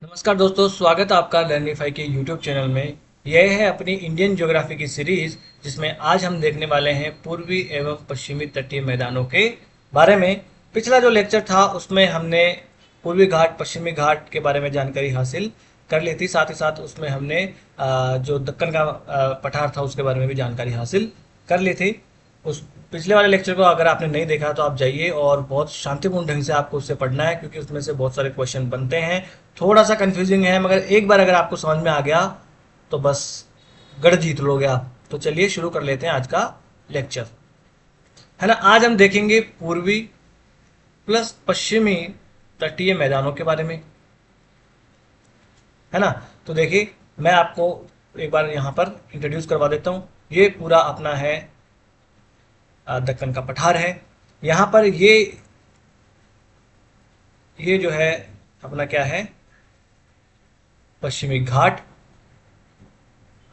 नमस्कार दोस्तों, स्वागत है आपका लर्निफाई के यूट्यूब चैनल में। यह है अपनी इंडियन ज्योग्राफी की सीरीज, जिसमें आज हम देखने वाले हैं पूर्वी एवं पश्चिमी तटीय मैदानों के बारे में। पिछला जो लेक्चर था उसमें हमने पूर्वी घाट पश्चिमी घाट के बारे में जानकारी हासिल कर ली थी। साथ ही साथ उसमें हमने जो दक्कन का पठार था उसके बारे में भी जानकारी हासिल कर ली थी। उस पिछले वाले लेक्चर को अगर आपने नहीं देखा तो आप जाइए और बहुत शांतिपूर्ण ढंग से आपको उससे पढ़ना है, क्योंकि उसमें से बहुत सारे क्वेश्चन बनते हैं। थोड़ा सा कंफ्यूजिंग है, मगर एक बार अगर आपको समझ में आ गया तो बस गढ़ जीत लोगे आप। तो चलिए शुरू कर लेते हैं आज का लेक्चर, है ना। आज हम देखेंगे पूर्वी प्लस पश्चिमी तटीय मैदानों के बारे में, है ना। तो देखिए, मैं आपको एक बार यहाँ पर इंट्रोड्यूस करवा देता हूँ। ये पूरा अपना है दक्कन का पठार है। यहाँ पर ये जो है अपना क्या है, पश्चिमी घाट।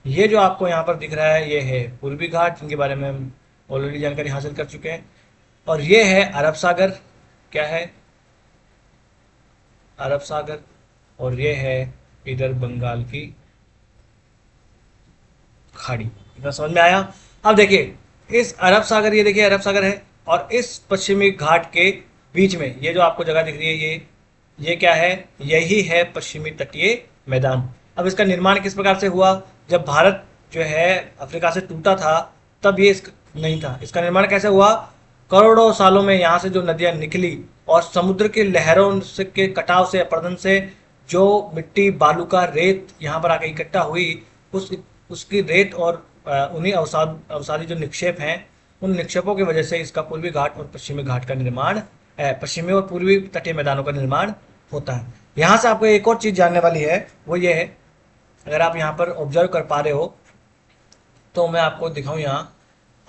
ये जो आपको यहाँ पर दिख रहा है ये है पूर्वी घाट, जिनके बारे में हम ऑलरेडी जानकारी हासिल कर चुके हैं। और ये है अरब सागर, क्या है, अरब सागर। और ये है इधर बंगाल की खाड़ी। इतना समझ में आया। अब देखिए इस अरब सागर, ये देखिए अरब सागर है, और इस पश्चिमी घाट के बीच में ये जो आपको जगह दिख रही है, ये क्या है, यही है पश्चिमी तटीय मैदान। अब इसका निर्माण किस प्रकार से हुआ? जब भारत जो है अफ्रीका से टूटा था, तब ये नहीं था। इसका निर्माण कैसे हुआ? करोड़ों सालों में यहाँ से जो नदियाँ निकली और समुद्र की लहरों से के कटाव से, अपरदन से जो मिट्टी, बालू का रेत यहाँ पर आके इकट्ठा हुई, उस उसकी रेत और उन्हीं अवसादी जो निक्षेप हैं, उन निक्षेपों की वजह से इसका पूर्वी घाट और पश्चिमी घाट का निर्माण, पश्चिमी और पूर्वी तटीय मैदानों का निर्माण होता है। यहाँ से आपको एक और चीज़ जानने वाली है, वो ये है, अगर आप यहाँ पर ऑब्जर्व कर पा रहे हो तो मैं आपको दिखाऊं यहाँ।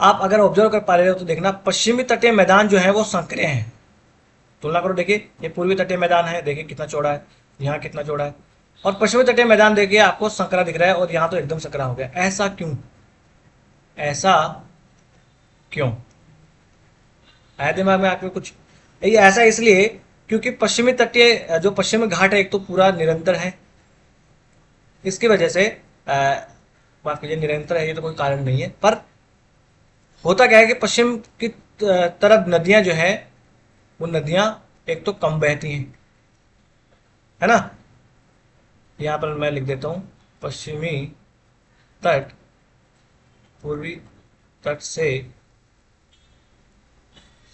आप अगर ऑब्जर्व कर पा रहे हो तो देखना, पश्चिमी तटीय मैदान जो है वो संकरे हैं। तुलना करो, देखिए ये पूर्वी तटीय मैदान है, देखिए कितना चौड़ा है, यहाँ कितना चौड़ा है। और पश्चिमी तटीय मैदान देखिए आपको संकरा दिख रहा है, और यहाँ तो एकदम संकरा हो गया। ऐसा क्यों? ऐसा क्यों आया दिमाग में आपके कुछ? ये ऐसा इसलिए क्योंकि पश्चिमी तटीय जो पश्चिमी घाट है, एक तो पूरा निरंतर है, इसकी वजह से माफ कीजिए, निरंतर है ये तो कोई कारण नहीं है, पर होता क्या है कि पश्चिम की तरफ नदियां जो है, वो नदियां एक तो कम बहती हैं, है ना। यहाँ पर मैं लिख देता हूँ, पश्चिमी तट पूर्वी तट से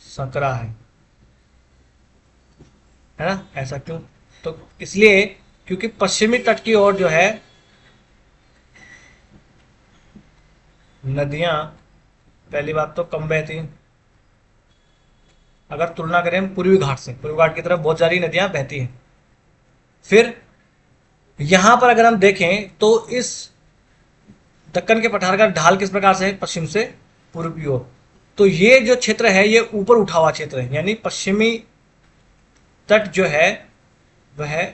संकरा है ना। ऐसा क्यों? तो इसलिए क्योंकि पश्चिमी तट की ओर जो है नदियां, पहली बात तो कम बहती हैं। अगर तुलना करें हम पूर्वी घाट से, पूर्वी घाट की तरफ बहुत सारी नदियां बहती हैं। फिर यहां पर अगर हम देखें तो इस दक्कन के पठार का ढाल किस प्रकार से है, पश्चिम से पूर्व की ओर। तो ये जो क्षेत्र है ये ऊपर उठा हुआ क्षेत्र है, यानी पश्चिमी तट जो है वह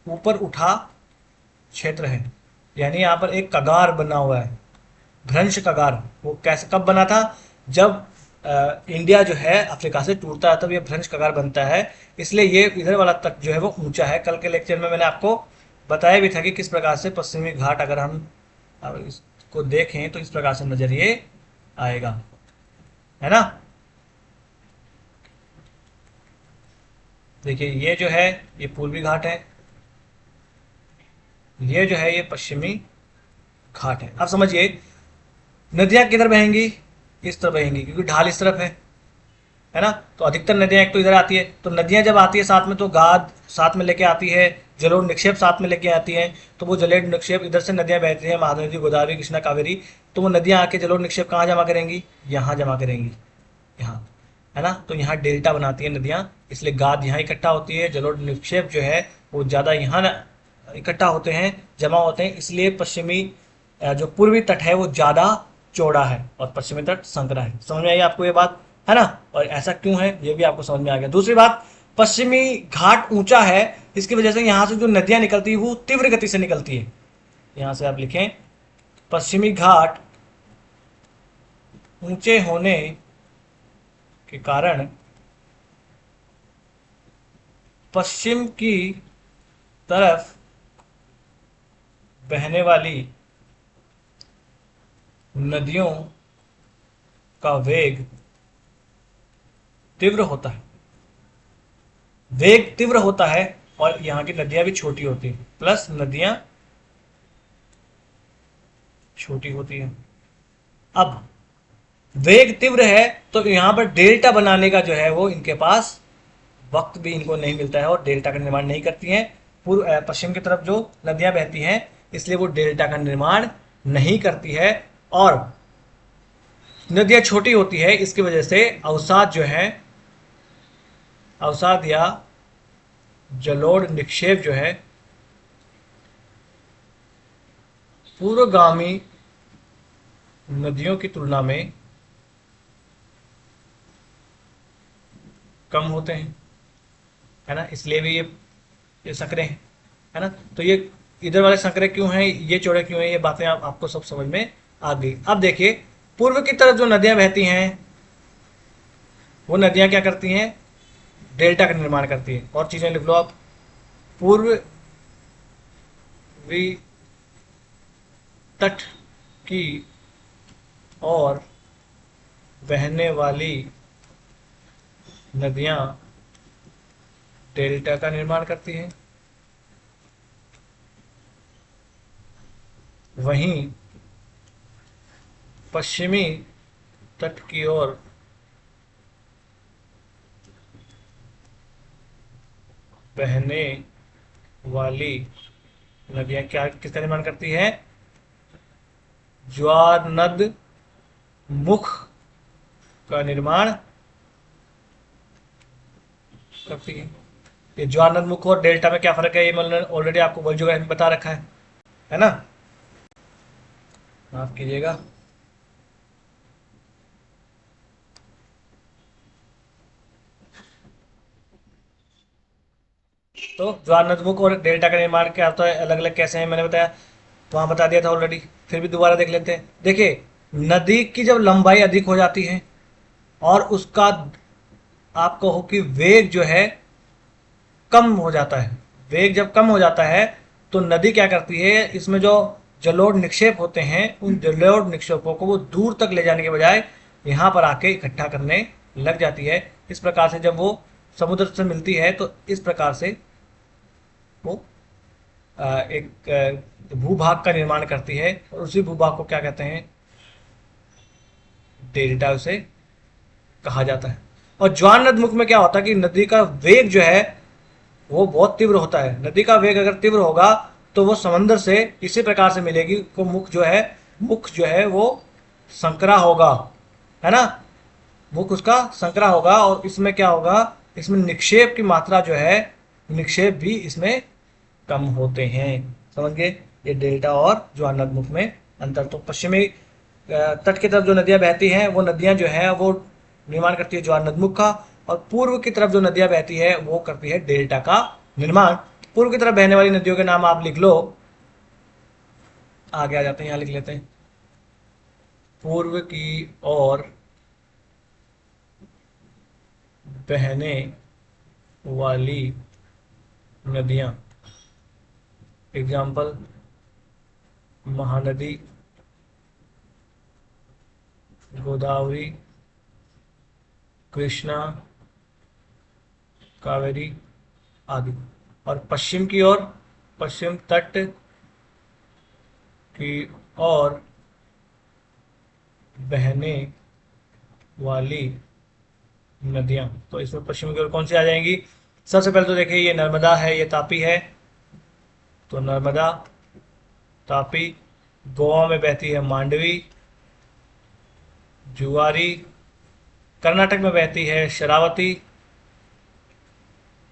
ऊपर उठा क्षेत्र है। यानी यहाँ पर एक कगार बना हुआ है, भ्रंश कगार। वो कैसे, कब बना था? जब इंडिया जो है अफ्रीका से टूटता है, तब ये भ्रंश कगार बनता है। इसलिए ये इधर वाला तट जो है वो ऊंचा है। कल के लेक्चर में मैंने आपको बताया भी था कि किस प्रकार से पश्चिमी घाट, अगर हम इसको देखें तो इस प्रकार से नजर ये आएगा, है ना। देखिए ये जो है ये पूर्वी घाट है, ये जो है ये पश्चिमी घाट है। अब समझिए नदियां किधर बहेंगी? इस तरफ बहेंगी, क्योंकि ढाल इस तरफ है ना। तो अधिकतर नदियां एक तो इधर आती है, तो नदियां जब आती है साथ में, तो गाद साथ में लेके आती है, जलोढ़ निक्षेप साथ में लेके आती हैं। तो वो जलोढ़ निक्षेप, इधर से नदियां बहती हैं, महानदी, गोदावरी, कृष्णा, कावेरी। तो वो नदियां आके जलोढ़ निक्षेप कहाँ जमा करेंगी? यहाँ जमा करेंगी, यहाँ, है ना। तो यहाँ डेल्टा बनाती है नदियाँ, इसलिए गाद यहाँ इकट्ठा होती है, जलोढ़ निक्षेप जो है वो ज़्यादा यहाँ इकट्ठा होते हैं, जमा होते हैं। इसलिए पश्चिमी जो पूर्वी तट है वो ज़्यादा चौड़ा है और पश्चिमी तट संकरा है। समझ में आई आपको ये बात, है ना। और ऐसा क्यों है ये भी आपको समझ में आ गया। दूसरी बात, पश्चिमी घाट ऊंचा है, इसकी वजह से यहाँ से जो नदियाँ निकलती है वो तीव्र गति से निकलती है। यहाँ से आप लिखें, पश्चिमी घाट ऊंचे होने के कारण पश्चिम की तरफ बहने वाली नदियों का वेग तीव्र होता है। वेग तीव्र होता है और यहाँ की नदियां भी छोटी होती हैं, प्लस नदियां छोटी होती हैं। अब वेग तीव्र है तो यहाँ पर डेल्टा बनाने का जो है वो इनके पास वक्त भी इनको नहीं मिलता है और डेल्टा का निर्माण नहीं करती हैं। पूर्व पश्चिम की तरफ जो नदियां बहती हैं इसलिए वो डेल्टा का निर्माण नहीं करती है और नदियां छोटी होती है, इसकी वजह से अवसाद जो है, अवसाद या जलोढ़ निक्षेप जो है पूर्वगामी नदियों की तुलना में कम होते हैं, है ना। इसलिए भी ये संकरे हैं, है ना। तो ये इधर वाले संकरे क्यों हैं, ये चौड़े क्यों हैं, ये बातें आपको सब समझ में आ गई। अब देखिए पूर्व की तरफ जो नदियां बहती हैं वो नदियां क्या करती हैं, डेल्टा का निर्माण करती हैं। और चीजें लिख लो आप, पूर्वी तट की और बहने वाली नदियां डेल्टा का निर्माण करती हैं, वहीं पश्चिमी तट की ओर बहने वाली नदियां क्या किसका निर्माण करती है, ज्वार नद मुख का निर्माण करती है। ये ज्वार नद मुख और डेल्टा में क्या फर्क है, ये मैंने ऑलरेडी आपको वर्ल्ड ज्योग्राफी में बता रखा है ना। माफ कीजिएगा। तो ज्वार नदमुख और डेल्टा का निर्माण क्या होता है, अलग अलग कैसे हैं, मैंने बताया, वहां बता दिया था ऑलरेडी, फिर भी दोबारा देख लेते हैं। देखिए नदी की जब लंबाई अधिक हो जाती है और उसका आप कहो कि वेग जो है कम हो जाता है, वेग जब कम हो जाता है तो नदी क्या करती है, इसमें जो जलोढ़ निक्षेप होते हैं उन जलोढ़ निक्षेपों को वो दूर तक ले जाने के बजाय यहाँ पर आके इकट्ठा करने लग जाती है। इस प्रकार से जब वो समुद्र से मिलती है तो इस प्रकार से वो एक भूभाग का निर्माण करती है और उसी भूभाग को क्या कहते हैं, डेल्टा उसे कहा जाता है। और ज्वार नदमुख में क्या होता है कि नदी का वेग जो है वो बहुत तीव्र होता है। नदी का वेग अगर तीव्र होगा तो वो समंदर से इसी प्रकार से मिलेगी, को मुख जो है वो संकरा होगा, है ना। मुख उसका संकरा होगा और इसमें क्या होगा, इसमें निक्षेप की मात्रा जो है, निक्षेप भी इसमें कम होते हैं। समझ गए, ये डेल्टा और ज्वार नदमुख में अंतर। तो पश्चिमी तट की तरफ जो नदियां बहती हैं वो नदियां जो है वो निर्माण करती है ज्वार नदमुख का, और पूर्व की तरफ जो नदियां बहती है वो करती है डेल्टा का निर्माण। पूर्व की तरफ बहने वाली नदियों के नाम आप लिख लो, आगे आ जाते हैं, यहाँ लिख लेते हैं। पूर्व की ओर बहने वाली नदियां, एग्जाम्पल महानदी, गोदावरी, कृष्णा, कावेरी आदि। और पश्चिम की ओर, पश्चिम तट की ओर बहने वाली नदियां, तो इसमें पश्चिम की ओर कौन सी आ जाएंगी, सबसे पहले तो देखिए ये नर्मदा है, ये तापी है, तो नर्मदा, तापी। गोवा में बहती है मांडवी, जुआरी। कर्नाटक में बहती है शरावती,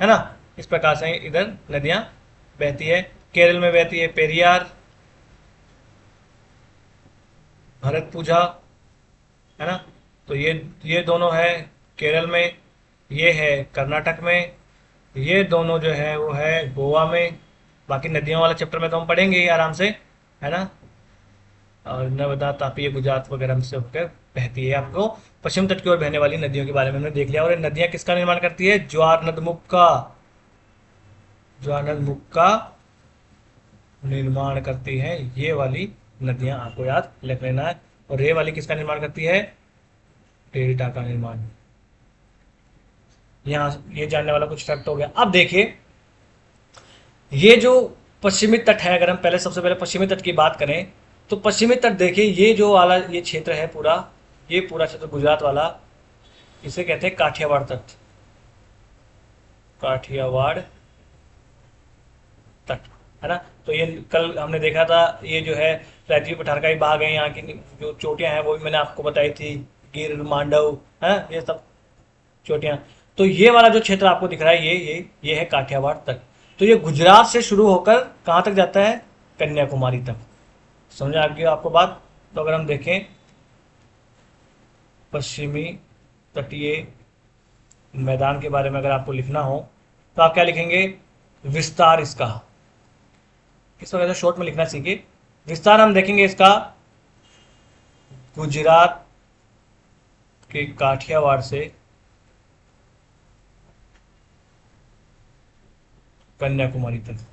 है ना। इस प्रकार से इधर नदियां बहती है। केरल में बहती है पेरियार, भरतपुझा, है ना। तो ये दोनों है केरल में, ये है कर्नाटक में, ये दोनों जो है वो है गोवा में। बाकी नदियों वाला चैप्टर में तो हम पढ़ेंगे ही आराम से, है ना। और नर्मदा, तापी, गुजरात वगैरह से होकर बहती है। आपको पश्चिम तट की ओर बहने वाली नदियों के बारे में हमने देख लिया। और ये नदियां किसका निर्माण करती है, ज्वार नदमुख का। ज्वालामुख का निर्माण करती हैं ये वाली नदियां, आपको याद रख लेना है। और ये वाली किसका निर्माण करती है? डेल्टा का निर्माण। यहाँ ये जानने वाला कुछ फैक्ट हो गया। अब देखिए ये जो पश्चिमी तट है, अगर हम पहले सबसे पहले पश्चिमी तट की बात करें तो पश्चिमी तट देखिए, ये जो वाला ये क्षेत्र है पूरा, ये पूरा क्षेत्र गुजरात वाला, इसे कहते हैं काठियावाड़ तट। काठियावाड़ तट, है ना। तो ये कल हमने देखा था, ये जो है राजीव पठार का ही भाग है। यहाँ की जो चोटियां हैं वो भी मैंने आपको बताई थी, गिर मांडव है, ये सब चोटियां। तो ये वाला जो क्षेत्र आपको दिख रहा है, ये है काठियावाड़ तट। तो ये गुजरात से शुरू होकर कहाँ तक जाता है? कन्याकुमारी तक। समझ आ गई आपको बात? तो अगर हम देखें पश्चिमी तटीय मैदान के बारे में अगर आपको लिखना हो तो आप क्या लिखेंगे? विस्तार इसका। इस वजह से शॉर्ट में लिखना सीखिए। विस्तार हम देखेंगे इसका गुजरात के काठियावाड़ से कन्याकुमारी तक।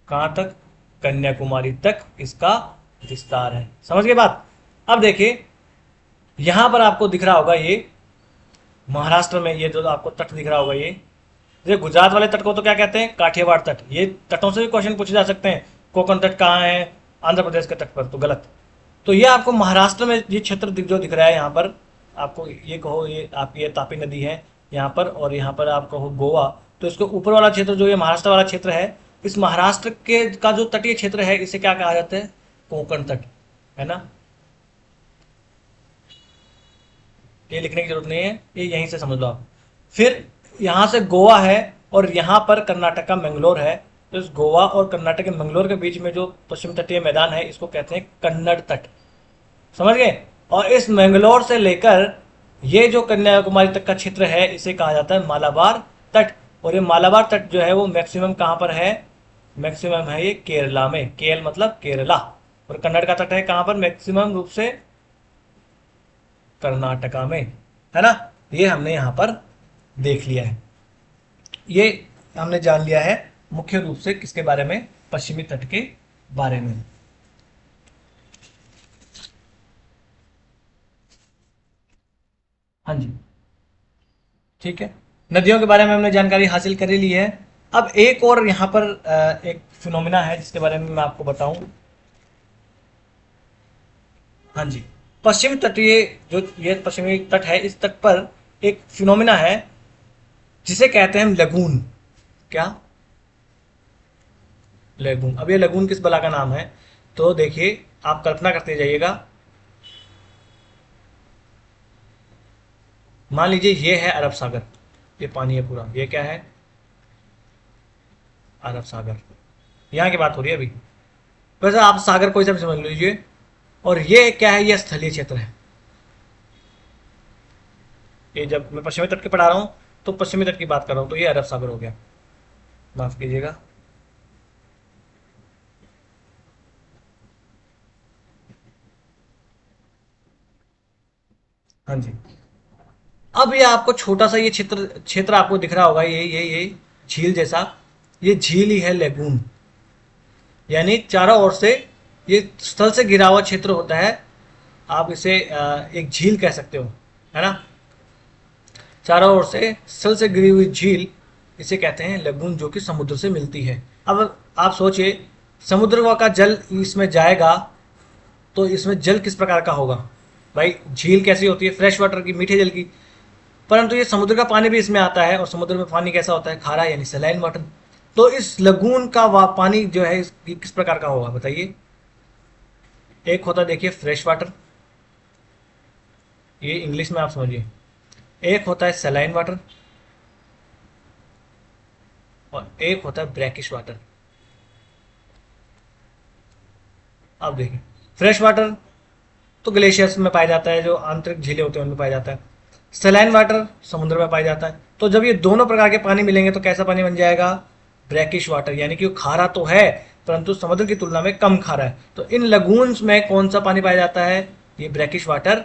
कहां तक? कन्याकुमारी तक इसका विस्तार है। समझ गए बात? अब देखिए यहां पर आपको दिख रहा होगा, ये महाराष्ट्र में ये जो आपको तट दिख रहा होगा, ये गुजरात वाले तट को तो क्या कहते हैं? काठियावाड़ तट। ये तटों से भी क्वेश्चन पूछे जा सकते हैं। कोकण तट कहाँ है? आंध्र प्रदेश के तट पर, तो गलत। तो ये आपको महाराष्ट्र में ये क्षेत्र जो दिख रहा है, यहाँ पर आपको ये कहो, ये आपकी ये तापी नदी है यहाँ पर, और यहाँ पर आप कहो गोवा, तो इसके ऊपर वाला क्षेत्र जो ये महाराष्ट्र वाला क्षेत्र है, इस महाराष्ट्र के का जो तटीय क्षेत्र है, इसे क्या कहा जाता है? कोंकण तट, है ना। ये लिखने की जरूरत नहीं है, ये यहीं से समझ लो आप। फिर यहाँ से गोवा है और यहाँ पर कर्नाटक का मैंगलोर है। तो इस गोवा और कर्नाटक के मैंगलोर के बीच में जो पश्चिम तटीय मैदान है, इसको कहते हैं कन्नड़ तट। समझ गए? और इस मैंगलोर से लेकर ये जो कन्याकुमारी तक का क्षेत्र है, इसे कहा जाता है मालाबार तट। और ये मालाबार तट जो है वो मैक्सिमम कहाँ पर है? मैक्सिमम है ये केरला में। केल मतलब केरला। और कन्नड़ का तट है कहाँ पर? मैक्सिमम रूप से कर्नाटका में, है ना। ये हमने यहाँ पर देख लिया है। ये हमने जान लिया है मुख्य रूप से किसके बारे में? पश्चिमी तट के बारे में। हाँ जी, ठीक है। नदियों के बारे में हमने जानकारी हासिल कर ही ली है। अब एक और यहाँ पर एक फिनोमिना है जिसके बारे में मैं आपको बताऊं। हाँ जी, पश्चिमी तटीय जो ये पश्चिमी तट है, इस तट पर एक फिनोमिना है जिसे कहते हैं हम लगून। क्या? लगून। अब ये लगून किस बला का नाम है? तो देखिए आप कल्पना करते जाइएगा। मान लीजिए ये है अरब सागर, ये पानी है पूरा, ये क्या है? अरब सागर। यहाँ की बात हो रही है अभी। वैसे आप सागर कोई सा भी समझ लीजिए। और ये क्या है? ये स्थलीय क्षेत्र है। ये जब मैं पश्चिमी तट के पढ़ा रहा हूँ तो पश्चिमी तट की बात कर रहा हूँ, तो ये अरब सागर हो गया, माफ कीजिएगा। हाँ जी। अब ये आपको छोटा सा ये क्षेत्र क्षेत्र आपको दिख रहा होगा, ये झील जैसा, ये झील ही है लेगून। यानी चारों ओर से ये स्थल से घिरा हुआ क्षेत्र होता है। आप इसे एक झील कह सकते हो, है ना। चारों ओर से स्थल से घिरी हुई झील, इसे कहते हैं लगून, जो कि समुद्र से मिलती है। अब आप सोचिए समुद्र का जल इसमें जाएगा तो इसमें जल किस प्रकार का होगा? भाई झील कैसी होती है? फ्रेश वाटर की, मीठे जल की। परंतु ये समुद्र का पानी भी इसमें आता है, और समुद्र में पानी कैसा होता है? खारा, यानी सलाइन वाटर। तो इस लगून का पानी जो है किस प्रकार का होगा बताइए? एक होता है देखिए फ्रेश वाटर, ये इंग्लिश में आप समझिए। एक होता है सलाइन वाटर, और एक होता है ब्रैकिश वाटर। अब देखिए फ्रेश वाटर तो ग्लेशियर्स में पाया जाता है, जो आंतरिक झीलें होते हैं उनमें पाया जाता है। सलाइन वाटर समुद्र में पाया जाता है। तो जब ये दोनों प्रकार के पानी मिलेंगे तो कैसा पानी बन जाएगा? Brackish water. यानी कि वो खारा तो है परंतु समुद्र की तुलना में कम खारा है। तो इन लगून्स में कौन सा पानी पाया जाता है? ये ब्रैकिश वाटर,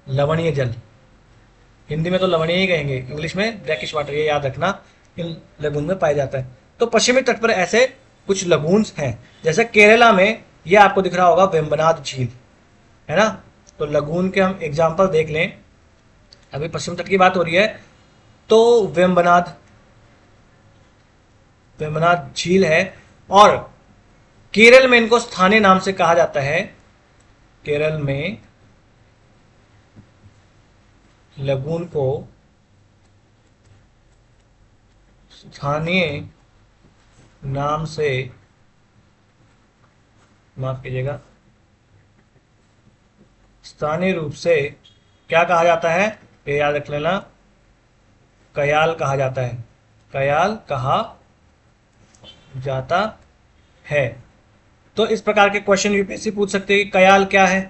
लवणीय जल। हिंदी में तो लवणीय ही कहेंगे, इंग्लिश में ब्रैकिश वाटर, ये याद रखना, इन लगून में पाया जाता है। तो पश्चिमी तट पर ऐसे कुछ लगून्स हैं, जैसे केरला में ये आपको दिख रहा होगा वेम्बनाड झील, है ना। तो लगून के हम एग्जाम्पल देख लें, अभी पश्चिम तट की बात हो रही है, तो वेम्बनाड वेम्बनाड झील है। और केरल में इनको स्थानीय नाम से कहा जाता है, केरल में लगून को स्थानीय नाम से, माफ कीजिएगा, स्थानीय रूप से क्या कहा जाता है, ये याद रख लेना, कयाल कहा जाता है, कयाल कहा जाता है। तो इस प्रकार के क्वेश्चन यूपीएससी पूछ सकते हैं कि कयाल क्या है,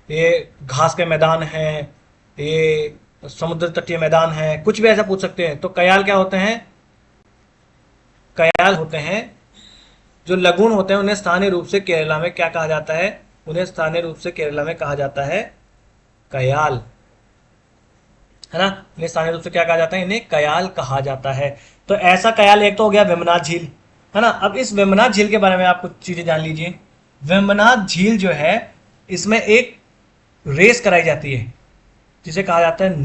ये घास के मैदान हैं, ये समुद्र तटीय मैदान है, कुछ भी ऐसा पूछ सकते हैं। तो कयाल क्या होते हैं, कयाल होते हैं जो लगून होते हैं, उन्हें स्थानीय रूप से केरला में क्या कहा जाता है, उन्हें स्थानीय रूप से केरला में कहा जाता है कयाल, है ना। इन्हें स्थानीय रूप से क्या कहा जाता है, इन्हें कयाल कहा जाता है। तो ऐसा कयाल एक तो हो गया वेम्बनाड झील, है ना। अब इस वेम्बनाड झील के बारे में आप कुछ चीजें जान लीजिए। वेम्बनाड झील जो है, इसमें एक रेस कराई जाती है जिसे कहा जाता है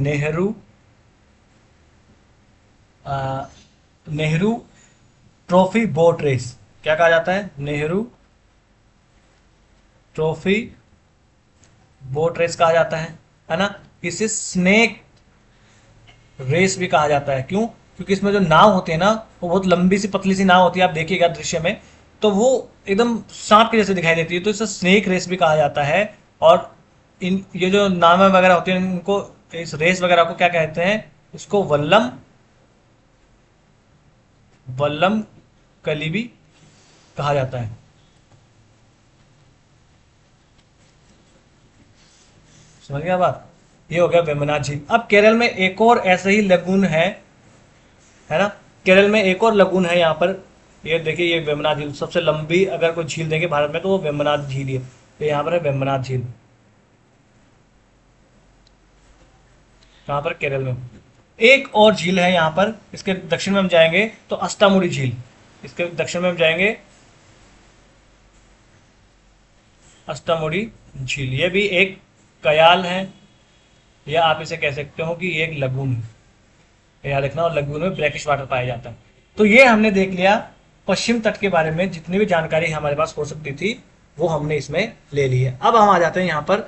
नेहरू ट्रॉफी बोट रेस। क्या कहा जाता है, नेहरू ट्रॉफी बोट रेस कहा जाता है ना। इसे स्नेक रेस भी कहा जाता है, क्यों, क्योंकि इसमें जो नाव होती है ना, वो बहुत लंबी सी पतली सी नाव होती है, आप देखिएगा दृश्य में, तो वो एकदम सांप के जैसे दिखाई देती है, तो इसे स्नेक रेस भी कहा जाता है। और इन ये जो नावें वगैरह होती हैं, इनको, इस रेस वगैरह को क्या कहते हैं, इसको वल्लम वल्लम कली भी कहा जाता है। समझ गया बात, ये हो गया वेम्बनाड झील। अब केरल में एक और ऐसे ही लगून है ना। केरल में एक और लगून है यहाँ पर, ये देखिए, ये वेम्बनाड झील सबसे लंबी अगर कोई झील देंगे भारत में तो वो वेम्बनाड झील ही है। तो यहाँ पर है वेम्बनाड झील, कहाँ पर, केरल में। एक और झील है यहाँ पर, इसके दक्षिण में हम जाएंगे तो अस्तामुड़ी झील, इसके दक्षिण में हम जाएंगे अस्तामुड़ी झील, ये भी एक कयाल है, या आप इसे कह सकते हो कि ये एक लगून है, याद रखना। और लगून में ब्रैकिश वाटर पाया जाता है। तो ये हमने देख लिया पश्चिम तट के बारे में, जितनी भी जानकारी हमारे पास हो सकती थी वो हमने इसमें ले ली है। अब हम आ जाते हैं यहाँ पर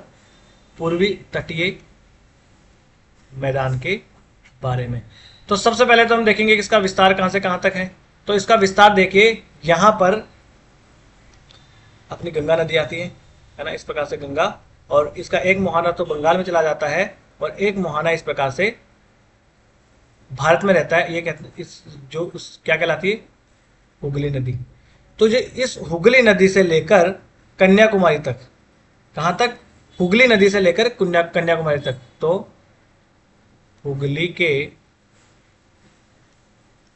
पूर्वी तटीय मैदान के बारे में। तो सबसे पहले तो हम देखेंगे कि इसका विस्तार कहाँ से कहाँ तक है। तो इसका विस्तार देखिए, यहाँ पर अपनी गंगा नदी आती है ना, इस प्रकार से गंगा, और इसका एक मुहाना तो बंगाल में चला जाता है और एक मुहाना इस प्रकार से भारत में रहता है। ये कहते, इस जो उस क्या कहलाती है, हुगली नदी। तो ये इस हुगली नदी से लेकर कन्याकुमारी तक, कहाँ तक, हुगली नदी से लेकर कन्याकुमारी तक। तो हुगली के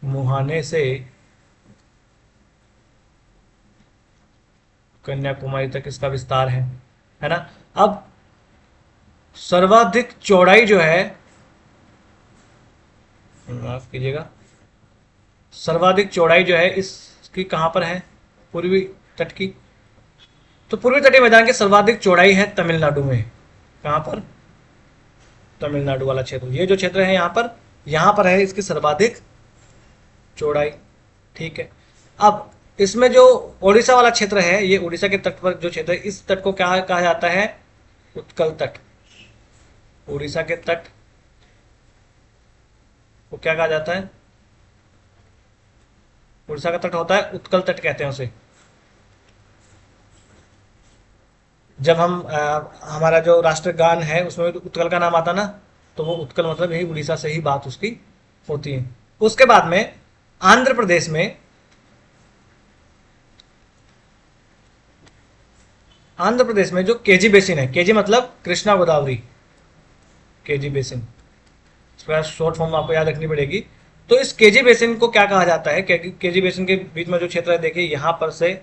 मुहाने से कन्याकुमारी तक इसका विस्तार है ना। अब सर्वाधिक चौड़ाई जो है, माफ कीजिएगा, सर्वाधिक चौड़ाई जो है इसकी कहां पर है, पूर्वी तट की। तो पूर्वी तटीय मैदान की सर्वाधिक चौड़ाई है तमिलनाडु में। कहां पर, तमिलनाडु वाला क्षेत्र, ये जो क्षेत्र है यहां पर है इसकी सर्वाधिक चौड़ाई, ठीक है। अब इसमें जो उड़ीसा वाला क्षेत्र है, ये उड़ीसा के तट पर जो क्षेत्र है, इस तट को क्या कहा जाता है, उत्कल तट। उड़ीसा के तट को क्या कहा जाता है, उड़ीसा का तट होता है उत्कल तट कहते हैं उसे। जब हम हमारा जो राष्ट्रगान है उसमें उत्कल का नाम आता ना, तो वो उत्कल मतलब यही उड़ीसा से ही बात उसकी होती है। उसके बाद में आंध्र प्रदेश में, आंध्र प्रदेश में जो केजी बेसिन है, केजी मतलब कृष्णा गोदावरी, केजी बेसिन, इसका शॉर्ट फॉर्म आपको याद रखनी पड़ेगी। तो इस केजी बेसिन को क्या कहा जाता है, केजी बेसिन के बीच में जो क्षेत्र है, देखिए यहां पर से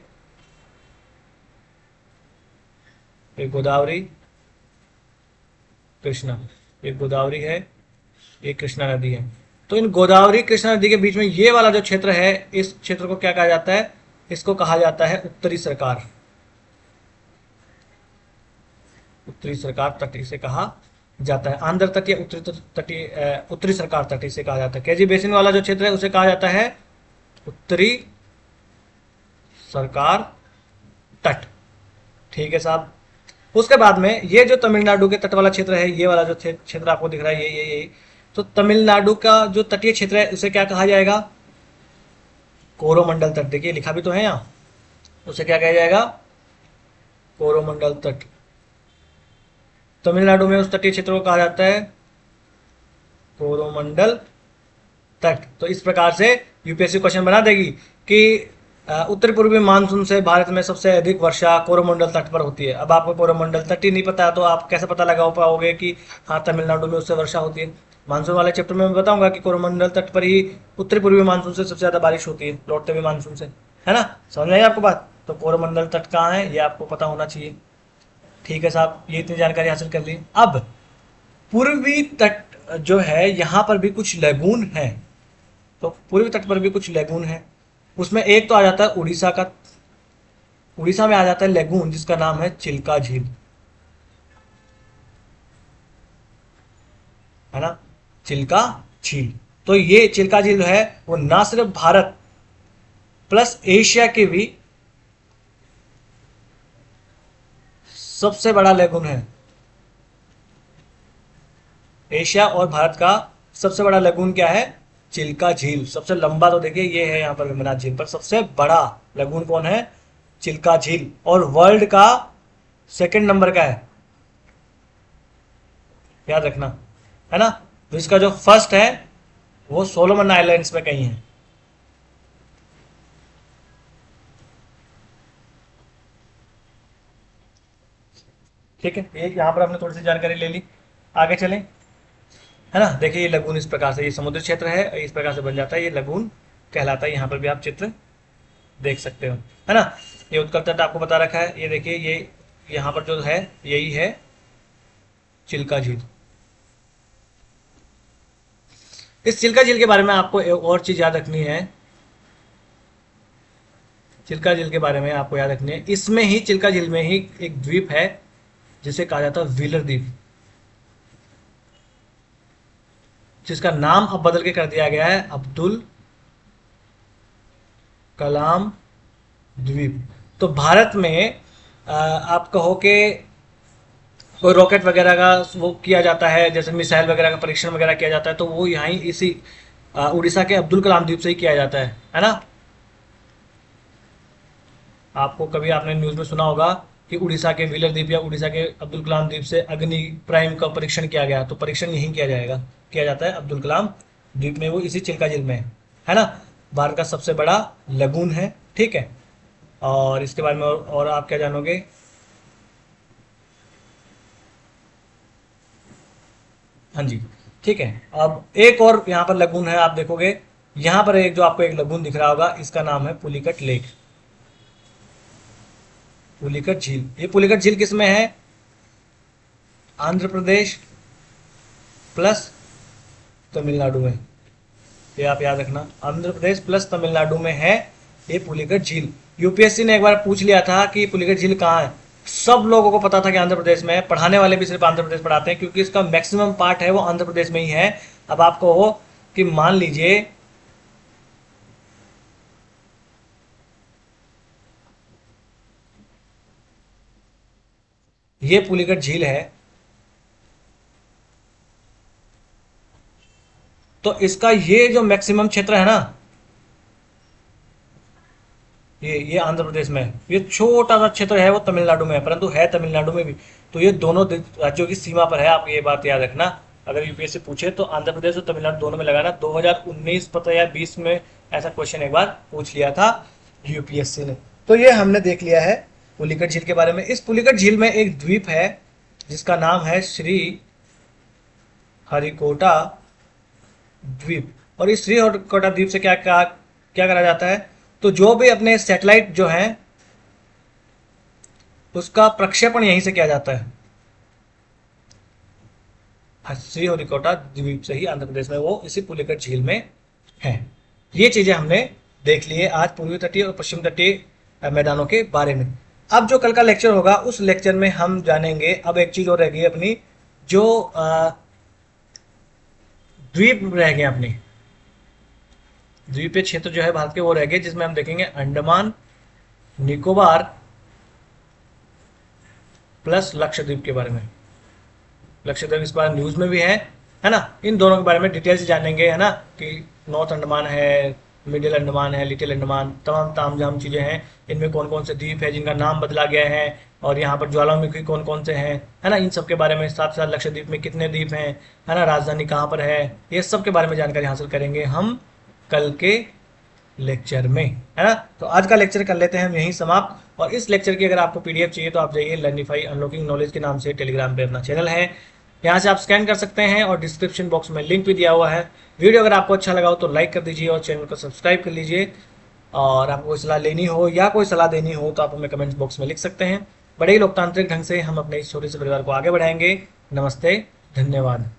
गोदावरी, कृष्णा, ये गोदावरी है, ये कृष्णा नदी है। तो इन गोदावरी कृष्णा नदी के बीच में ये वाला जो क्षेत्र है, इस क्षेत्र को क्या कहा जाता है? इसको कहा जाता है उत्तरी सरकार। उत्तरी सरकार तट इसे कहा जाता है। आंध्र तट या उत्तरी तटीय उत्तरी सरकार तट इसे कहा जाता है। केजी बेसिन वाला जो क्षेत्र है उसे कहा जाता है उत्तरी सरकार तट। ठीक है साहब। उसके बाद में ये जो तमिलनाडु के तट वाला क्षेत्र है, ये वाला जो क्षेत्र आपको दिख रहा है, ये तो तमिलनाडु का जो तटीय क्षेत्र है उसे क्या कहा जाएगा? कोरोमंडल तट। देखिए लिखा भी तो है यहाँ, उसे क्या कहा जाएगा? कोरोमंडल तट। तमिलनाडु में उस तटीय क्षेत्र को कहा जाता है कोरोमंडल तट। तो इस प्रकार से यूपीएससी क्वेश्चन बना देगी कि उत्तर पूर्वी मानसून से भारत में सबसे अधिक वर्षा कोरोमंडल तट पर होती है। अब आपको कोरोमंडल तट ही नहीं पता तो आप कैसे पता लगा पाओगे कि हाँ तमिलनाडु में उससे वर्षा होती है? मानसून वाले चैप्टर में मैं बताऊंगा कि कोरोमंडल तट पर ही उत्तर पूर्वी मानसून से सबसे ज्यादा बारिश होती है, लौटते हुए मानसून से, है ना? समझ में आई आपको बात? तो कोरोमंडल तट कहाँ है ये आपको पता होना चाहिए। ठीक है साहब, ये इतनी जानकारी हासिल कर ली। अब पूर्वी तट जो है यहाँ पर भी कुछ लैगून है। तो पूर्वी तट पर भी कुछ लैगून है। उसमें एक तो आ जाता है उड़ीसा का, उड़ीसा में आ जाता है लैगून जिसका नाम है चिल्का झील, है ना? चिल्का झील। तो ये चिल्का झील जो है वो ना सिर्फ भारत प्लस एशिया के भी सबसे बड़ा लैगून है। एशिया और भारत का सबसे बड़ा लगून क्या है? चिल्का झील। सबसे लंबा तो देखिए ये है यहाँ पर वेम्बनाथ झील, पर सबसे बड़ा लगून कौन है? चिल्का झील। और वर्ल्ड का सेकंड नंबर का है, याद रखना, है ना? तो इसका जो फर्स्ट है वो सोलोमन आइलैंड्स में कहीं है। ठीक है, एक यहाँ पर आपने थोड़ी सी जानकारी ले ली। आगे चलें, है ना? देखिए ये लगून इस प्रकार से, ये समुद्र क्षेत्र है, इस प्रकार से बन जाता है, ये लगून कहलाता है। यहाँ पर भी आप चित्र देख सकते हो, है ना? ये उत्कल तट आपको बता रखा है। ये देखिए ये यहाँ पर जो है यही है चिल्का झील। इस चिल्का झील के बारे में आपको एक और चीज याद रखनी है। चिल्का झील के बारे में आपको याद रखनी है, इसमें ही चिल्का झील में ही एक द्वीप है जिसे कहा जाता है व्हीलर द्वीप, जिसका नाम अब बदल के कर दिया गया है अब्दुल कलाम द्वीप। तो भारत में आप कहो कि कोई रॉकेट वगैरह का वो किया जाता है, जैसे मिसाइल वगैरह का परीक्षण वगैरह किया जाता है, तो वो यहाँ ही इसी उड़ीसा के अब्दुल कलाम द्वीप से ही किया जाता है ना? आपको कभी आपने न्यूज़ में सुना होगा कि उड़ीसा के व्हीलर द्वीप या उड़ीसा के अब्दुल कलाम द्वीप से अग्नि प्राइम का परीक्षण किया गया, तो परीक्षण यहीं किया जाता है अब्दुल कलाम द्वीप में, वो इसी चिल्का झील में है ना? भारत का सबसे बड़ा लगून है। ठीक है, और इसके बारे में और आप क्या जानोगे? हाँ जी, ठीक है। अब एक और यहाँ पर लगून है, आप देखोगे यहाँ पर एक जो आपको एक लगून दिख रहा होगा, इसका नाम है पुलिकट लेक, पुलिकट झील। ये पुलिकट झील किस में है? आंध्र प्रदेश प्लस तमिलनाडु में। ये आप याद रखना, आंध्र प्रदेश प्लस तमिलनाडु में है ये पुलिकट झील। यूपीएससी ने एक बार पूछ लिया था कि पुलिकट झील कहाँ है। सब लोगों को पता था कि आंध्र प्रदेश में है, पढ़ाने वाले भी सिर्फ आंध्र प्रदेश पढ़ाते हैं क्योंकि इसका मैक्सिमम पार्ट है वो आंध्र प्रदेश में ही है। अब आपको हो कि मान लीजिए ये पुलिकट झील है, तो इसका ये जो मैक्सिमम क्षेत्र है ना, ये आंध्र प्रदेश में है। ये छोटा सा क्षेत्र है वो तमिलनाडु में है, परंतु है तमिलनाडु में भी। तो ये दोनों राज्यों की सीमा पर है, आप ये बात याद रखना। अगर यूपीएससी पूछे तो आंध्र प्रदेश और तमिलनाडु दोनों में लगाना। 2019 पता या 20 में ऐसा क्वेश्चन एक बार पूछ लिया था यूपीएससी ने। तो ये हमने देख लिया है पुलिकट झील के बारे में। इस पुलिकट झील में एक द्वीप है जिसका नाम है श्री हरिकोटा द्वीप। और इस श्री हरिकोटा द्वीप से क्या क्या करा जाता है? तो जो भी अपने सैटेलाइट जो है उसका प्रक्षेपण यहीं से किया जाता है। श्रीहरिकोटा द्वीप से ही आंध्र प्रदेश में वो इसी पुलिकट झील में है। ये चीजें हमने देख ली है आज पूर्वी तटीय और पश्चिम तटीय मैदानों के बारे में। अब जो कल का लेक्चर होगा उस लेक्चर में हम जानेंगे, अब एक चीज और रह गई अपनी, जो द्वीप रह गए अपनी द्वीपीय क्षेत्र जो है भारत के, वो रह गए, जिसमें हम देखेंगे अंडमान निकोबार प्लस लक्षद्वीप के बारे में। लक्षद्वीप इस बार न्यूज में भी है ना। इन दोनों के बारे में डिटेल से जानेंगे, है ना, कि नॉर्थ अंडमान है, मिडिल अंडमान है, लिटिल अंडमान, तमाम तामझाम चीजें हैं। इनमें कौन कौन से द्वीप है जिनका नाम बदला गया है, और यहाँ पर ज्वालामुखी कौन कौन से हैं, है ना, इन सब के बारे में। साथ साथ लक्षद्वीप में कितने द्वीप हैं, है ना, राजधानी कहाँ पर है, ये सब के बारे में जानकारी हासिल करेंगे हम कल के लेक्चर में, है ना। तो आज का लेक्चर कर लेते हैं हम यहीं समाप्त। और इस लेक्चर की अगर आपको पीडीएफ चाहिए तो आप जाइए लर्निफाई अनलॉकिंग नॉलेज के नाम से टेलीग्राम पे अपना चैनल है, यहाँ से आप स्कैन कर सकते हैं, और डिस्क्रिप्शन बॉक्स में लिंक भी दिया हुआ है। वीडियो अगर आपको अच्छा लगा हो तो लाइक कर दीजिए और चैनल को सब्सक्राइब कर लीजिए। और आपको कोई सलाह लेनी हो या कोई सलाह देनी हो तो आप हमें कमेंट्स बॉक्स में लिख सकते हैं। बड़े ही लोकतांत्रिक ढंग से हम अपने इस छोटे से परिवार को आगे बढ़ाएंगे। नमस्ते, धन्यवाद।